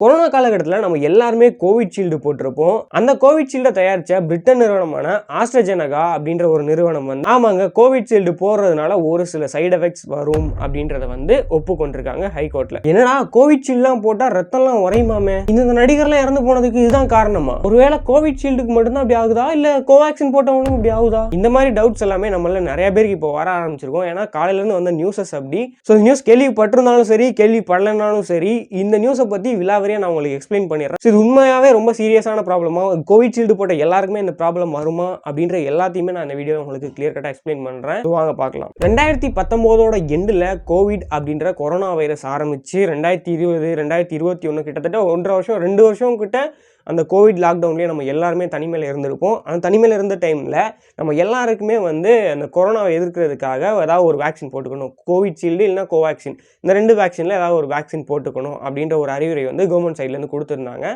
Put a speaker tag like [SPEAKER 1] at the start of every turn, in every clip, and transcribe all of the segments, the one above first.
[SPEAKER 1] Corona காலகட்டத்தில் நம்ம எல்லாருமே கோவிஷீல்டு போட்டிருப்போம். அந்த கோவிஷீல்டை தயாரித்த பிரிட்டன் நிறுவனமான ஆஸ்ட்ராஜெனகா அப்படின்ற ஒரு நிறுவனம் வந்து ஆமாங்க கோவிஷீல்டு போடுறதுனால ஒரு சில சைடு எஃபெக்ட்ஸ் வரும் அப்படின்றத வந்து ஒப்புக்கொண்டிருக்காங்க ஹைகோர்ட்ல. என்னடா கோவிஷீல்டுலாம் போட்டா ரத்தம்லாம் உறையுமாமே, இந்த நடிகர்லாம் இறந்து போனதுக்கு இதுதான் காரணமா? ஒருவேளை கோவிஷீல்டுக்கு மட்டும்தான் அப்படி ஆகுதா, இல்ல கோவேக்சின் போட்டவங்களும் இப்படி ஆகுதா? இந்த மாதிரி டவுட்ஸ் எல்லாமே நம்மள நிறைய பேருக்கு இப்போ வர ஆரம்பிச்சிருக்கோம். ஏன்னா காலையில இருந்து வந்த நியூஸஸ் அப்படி. ஸோ நியூஸ் கேள்விப்பட்டிருந்தாலும் சரி கேள்விப்படலனாலும் சரி இந்த நியூஸை பத்தி விழாவ நான் உங்களுக்கு எக்ஸ்பிளைன் பண்ணிடுறேன். இது உண்மையாவே ரொம்ப சீரியஸான ப்ராப்ளமா, கோவிஷீல்டு போட்ட எல்லாருக்குமே இந்த ப்ராப்ளம் வருமா அப்படின்ற எல்லாத்தையுமே நான் இந்த வீடியோ உங்களுக்கு கிளியர் கட்டா எக்ஸ்பிளைன் பண்றேன். வாங்க பார்க்கலாம். 2019 எண்டுல கோவிட் அப்படின்ற கொரோனா வைரஸ் ஆரம்பிச்சு 2020 2021 கிட்டத்தட்ட 1.5 வருஷம் 2 வருஷம் கிட்ட அந்த கோவிட் லாக்டவுன்லேயே நம்ம எல்லாருமே தனிமையில் இருந்திருப்போம். அந்த தனிமையில் இருந்த டைமில் நம்ம எல்லாருக்குமே வந்து அந்த கொரோனாவை எதிர்க்கிறதுக்காக ஏதாவது ஒரு வேக்சின் போட்டுக்கணும். கோவிஷீல்டு இல்லைனா கோவேக்சின், இந்த 2 வேக்சினில் ஏதாவது ஒரு வேக்சின் போட்டுக்கணும் அப்படின்ற ஒரு அறிவுரை வந்து கவர்மெண்ட் சைட்லேருந்து கொடுத்துருந்தாங்க.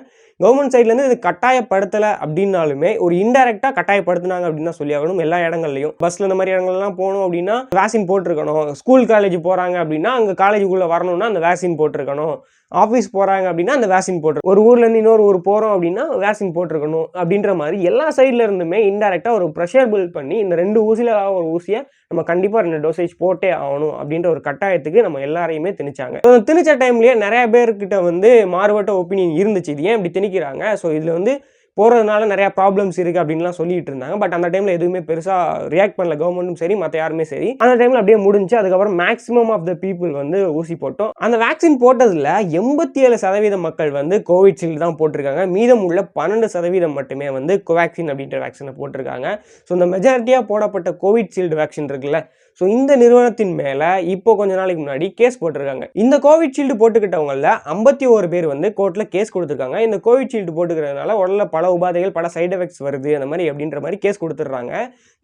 [SPEAKER 1] கவர்மெண்ட் சைட்லேருந்து இது கட்டாயப்படுத்தலை அப்படின்னாலுமே ஒரு இன்டெரக்டாக கட்டாயப்படுத்தினாங்க அப்படின்னு தான் சொல்லி ஆகணும். எல்லா இடங்கள்லையும் பஸ்ஸில் இந்த மாதிரி இடங்கள்லாம் போகணும் அப்படின்னா வேக்சின் போட்டிருக்கணும். ஸ்கூல் காலேஜ் போகிறாங்க அப்படின்னா அங்கே காலேஜுக்குள்ளே வரணும்னா அந்த வேக்சின் போட்டிருக்கணும். ஆஃபீஸ் போகிறாங்க அப்படின்னா அந்த வேக்சின் போட்டு, ஒரு ஊர்லேருந்து இன்னொரு ஊர் போகிறோம் அப்படின்னா வேக்சின் போட்டிருக்கணும் அப்படின்ற மாதிரி எல்லா சைடில் இருந்துமே இன்டெரக்டாக ஒரு ப்ரெஷர் பில்ட் பண்ணி இந்த 2 ஊசியில் ஒரு ஊசியை நம்ம கண்டிப்பாக 2 டோசேஜ் போட்டே ஆகணும் அப்படின்ற ஒரு கட்டாயத்துக்கு நம்ம எல்லாரையுமே திணிச்சாங்க. திணிச்ச டைம்லேயே நிறைய பேர்கிட்ட வந்து மாறுபட்ட ஒப்பீனியன் இருந்துச்சு. இது ஏன் இப்படி திணிக்கிறாங்க, ஸோ இதில் வந்து போகிறதுனால நிறையா ப்ராப்ளம்ஸ் இருக்குது அப்படின்லாம் சொல்லிட்டு இருந்தாங்க. பட் அந்த டைமில் எதுவுமே பெருசாக ரியாக்ட் பண்ணல கவர்மெண்ட்டும் சரி மற்ற யாருமே சரி. அந்த டைமில் அப்படியே முடிஞ்சு அதுக்கப்புறம் மேக்ஸிமம் ஆஃப் த பீப்புள் வந்து ஊசி போட்டோம். அந்த வேக்சின் போட்டதில் 87% மக்கள் வந்து கோவிஷீல்டு தான் போட்டிருக்காங்க. மீதம் உள்ள 12% மட்டுமே வந்து கோவேக்சின் அப்படின்ற வேக்சினை போட்டிருக்காங்க. ஸோ இந்த மெஜாரிட்டியாக போடப்பட்ட கோவிஷீல்டு வேக்சின் இருக்குல்ல, ஸோ இந்த நிறுவனத்தின் மேலே இப்போ கொஞ்ச நாளைக்கு முன்னாடி கேஸ் போட்டிருக்காங்க. இந்த கோவிஷீல்டு போட்டுக்கிட்டவங்கள 51 பேர் வந்து கோர்ட்டில் கேஸ் கொடுத்துருக்காங்க. இந்த கோவிஷீல்டு போட்டுக்கிறதுனால உடல்ல பல உபாதைகள் பல சைடு எஃபெக்ட்ஸ் வருது அந்த மாதிரி அப்படின்ற மாதிரி கேஸ் கொடுத்துட்றாங்க.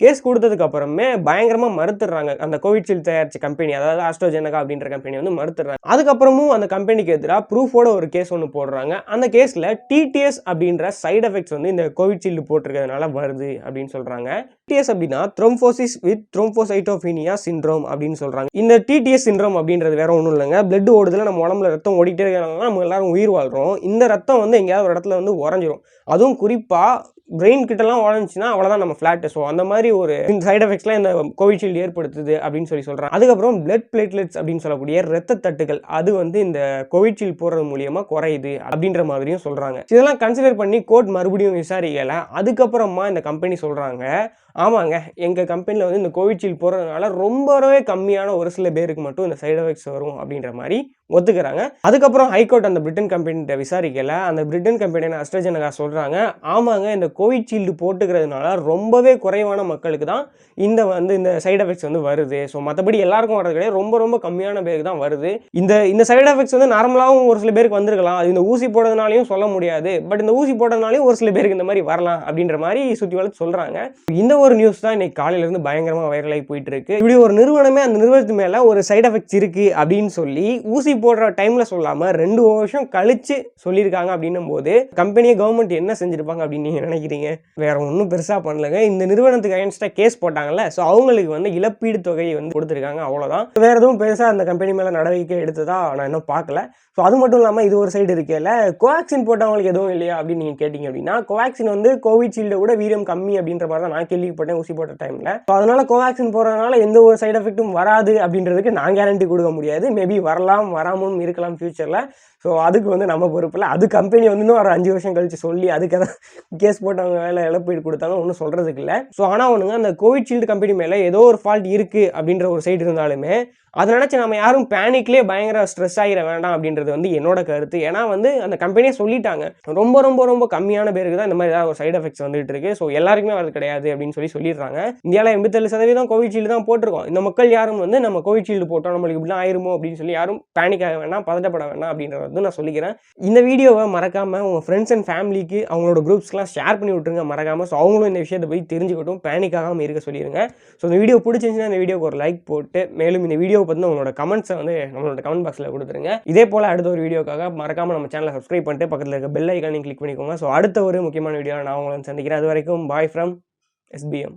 [SPEAKER 1] கேஸ் கொடுத்ததுக்கு அப்புறமே பயங்கரமாக மறுத்துடுறாங்க அந்த கோவிஷீல்டு தயாரிச்ச கம்பெனி, அதாவது ஆஸ்ட்ராஜெனகா அப்படின்ற கம்பெனி வந்து மறுத்துடுறாங்க. அதுக்கப்புறமும் அந்த கம்பெனிக்கு எதிராக ப்ரூஃபோட ஒரு கேஸ் ஒன்று போடுறாங்க. அந்த கேஸில் டிடிஎஸ் அப்படின்ற சைடு எஃபெக்ட்ஸ் வந்து இந்த கோவிஷீல்டு போட்டிருக்கிறதுனால வருது அப்படின்னு சொல்றாங்க. டிடிஎஸ் அப்படின்னா த்ரோம்போசிஸ் வித் த்ரோம்போசைட்டோபீனியா சிண்ட்ரோம் அப்படின்னு சொல்றாங்க. இந்த டிடிஎஸ் சிண்ட்ரோம் அப்படின்றது வேற ஒன்றும் இல்லைங்க. பிளட் ஓடுதுல நம்ம உடம்புல ரத்தம் ஓடிட்டே இருக்கிறனால நம்ம எல்லாரும் உயிர் வாழ்றோம். இந்த ரத்தம் வந்து எங்கேயாவது ஒரு இடத்துல வந்து உறைஞ்சிரும். அதுவும் குறிப்பாக பிரெயின் கிட்டலாம் உடஞ்சிச்சுன்னா அவ்வளோதான் நம்ம ஃப்ளாட்டு. ஸோ அந்த மாதிரி ஒரு சைடு எஃபெக்ட்ஸ்லாம் இந்த கோவிஷீல்டு ஏற்படுத்துது அப்படின்னு சொல்கிறாங்க. அதுக்கப்புறம் பிளட் பிளேட்லெட்ஸ் அப்படின்னு சொல்லக்கூடிய ரத்த தட்டுகள் அது வந்து இந்த கோவிஷீல்டு போடுறது மூலியமாக குறையுது அப்படின்ற மாதிரியும் சொல்கிறாங்க. இதெல்லாம் கன்சிடர் பண்ணி கோர்ட் மறுபடியும் விசாரிக்கலை. அதுக்கப்புறமா இந்த கம்பெனி சொல்கிறாங்க, ஆமாங்க எங்கள் கம்பெனியில் வந்து இந்த கோவிஷீல்டு போடுறதுனால ரொம்பவே கம்மியான ஒரு சில பேருக்கு மட்டும் இந்த சைடு எஃபெக்ட்ஸ் வரும் அப்படின்ற மாதிரி ஒத்துக்கிறாங்க. அதுக்கப்புறம் ஹைகோர்ட் அந்த பிரிட்டன் கம்பெனிகிட்ட விசாரிக்கல. அந்த பிரிட்டன் கம்பெனியான ஆஸ்ட்ராஜெனகா சொல்கிறாங்க, ஆமாங்க இந்த கோவிஷீல்டு போட்டுக்கிறதுனால ரொம்பவே குறைவான மக்களுக்கு தான் இந்த சைடு எஃபெக்ட்ஸ் வந்து வருது. ஸோ மற்றபடி எல்லாருக்கும் வர்றது கிடையாது, ரொம்ப ரொம்ப கம்மியான பேருக்கு தான் வருது. இந்த சைடு எஃபெக்ட்ஸ் வந்து நார்மலாகவும் ஒரு சில பேருக்கு வந்திருக்கலாம். அது இந்த ஊசி போடுறதுனாலையும் சொல்ல முடியாது. பட் இந்த ஊசி போடுறதுனாலையும் ஒரு சில பேருக்கு இந்த மாதிரி வரலாம் அப்படின்ற மாதிரி சுற்றி வளர்த்து சொல்கிறாங்க. இந்த ஒரு நியூஸ் தான் இன்னைக்கு காலையிலேருந்து பயங்கரமாக வைரலாகி போயிட்டு இருக்கு. இப்படி ஒரு நிறுவனமே அந்த நிறுவனத்து மேலே ஒரு சைடு எஃபெக்ட்ஸ் இருக்குது அப்படின்னு சொல்லி ஊசி போடுற டைம்ல சொல்லாமல் 2 வருஷம் கழிச்சு சொல்லியிருக்காங்க அப்படின்னும் போது கம்பெனியை கவர்மெண்ட் என்ன செஞ்சிருப்பாங்க அப்படின்னு நீங்கள் நினைக்கிறீங்க? வேற ஒன்றும் பெருசாக பண்ணலங்க. இந்த நிறுவனத்துக்கு அகைன்ஸ்டாக கேஸ் போட்டாங்கல்ல, ஸோ அவங்களுக்கு வந்து இழப்பீடு தொகையை வந்து கொடுத்துருக்காங்க, அவ்வளோதான். வேற எதுவும் பெருசாக அந்த கம்பெனி மேலே நடவடிக்கை எடுத்ததா நான் இன்னும் பார்க்கல. ஸோ அது மட்டும் இல்லாமல் இது ஒரு சைடு இருக்கேல்ல, கோவேக்சின் போட்டவங்களுக்கு எதுவும் இல்லையா அப்படின்னு நீங்கள் கேட்டிங்க அப்படின்னா, கோவேக்சின் வந்து கோவிஷீல்டை விட வீரியம் கம்மி அப்படின்ற மாதிரி தான் நான் கேள்விப்பட்டேன் ஊசி போட்ட டைமில். ஸோ அதனால கோவேக்சின் போடுறதுனால எந்த ஒரு சைடு எஃபெக்ட்டும் வராது அப்படின்றதுக்கு நான் கேரண்டி கொடுக்க முடியாது. மேபி வரலாம் வராமல் இருக்கலாம் ஃபியூச்சரில். ஸோ அதுக்கு வந்து நம்ம பொறுப்பில்லை. அது கம்பெனி வந்து இன்னும் ஒரு 5 வருஷம் கழிச்சு சொல்லி அதுக்கு தான் கேஸ் போட்டவங்க வேலை இழப்பீடு கொடுத்தாலும் ஒன்றும் சொல்கிறதுக்கு இல்லை. ஸோ ஆனால் ஒன்றுங்க, அந்த கோவிஷீல்டு கம்பெனி மேலே ஏதோ ஒரு ஃபால்ட் இருக்குது அப்படின்ற ஒரு சைடு இருந்தாலுமே அதை நினச்சி நம்ம யாரும் பேனிக்லேயே பயங்கர ஸ்ட்ரெஸ் ஆகிட வேண்டாம் அப்படின்றது வந்து என்னோட கருத்து. ஏன்னா வந்து அந்த கம்பெனியே சொல்லிட்டாங்க, ரொம்ப ரொம்ப ரொம்ப கம்மியான பேருக்கு தான் இந்த மாதிரி ஏதாவது ஒரு சைடு எஃபெக்ட்ஸ் வந்துட்டு இருக்கு. ஸோ எல்லாருக்குமே வரது கிடையாது அப்படின்னு சொல்லிடுறாங்க. இந்தியாவில் 87% கோவிஷீல்டு தான் போட்டிருக்கோம். இந்த மக்கள் யாரும் வந்து நம்ம கோவிஷீல்டு போட்டோம் நம்மளுக்கு இப்படிலாம் ஆயிருமோ அப்படின்னு சொல்லி யாரும் பேனிக் ஆக வேண்டாம், பதட்டப்பட வேண்டாம் அப்படின்றத வந்து நான் சொல்லிக்கிறேன். இந்த வீடியோவை மறக்காமல் உங்கள் ஃப்ரெண்ட்ஸ் அண்ட் ஃபேமிலிக்கு அவங்களோட குரூப்ஸ்லாம் ஷேர் பண்ணி விட்டுருங்க மறக்காமல். ஸோ அவங்களும் இந்த விஷயத்தை போய் தெரிஞ்சுக்கட்டும், பேனிக் ஆகாமல் இருக்க சொல்லிடுங்க. ஸோ இந்த வீடியோ பிடிச்சிருந்துச்சுன்னா இந்த வீடியோக்கு ஒரு லைக் போட்டு மேலும் இந்த வீடியோ பற்றி உங்களோட கமெண்ட்ஸை வந்து நம்மளோட கமெண்ட் பாக்ஸில் கொடுத்துருங்க. இதே போல் அடுத்த ஒரு வீடியோக்காக மறக்காமல் நம்ம சேனலை சப்ஸ்கிரைப் பண்ணிட்டு பக்கத்தில் இருக்க பெல் ஐக்கானையும் கிளிக் பண்ணிக்கோங்க. ஸோ அடுத்த ஒரு முக்கியமான வீடியோ நான் உங்களை சந்திக்கிறேன். அது வரைக்கும் பாய் ஃப்ரம் SBM.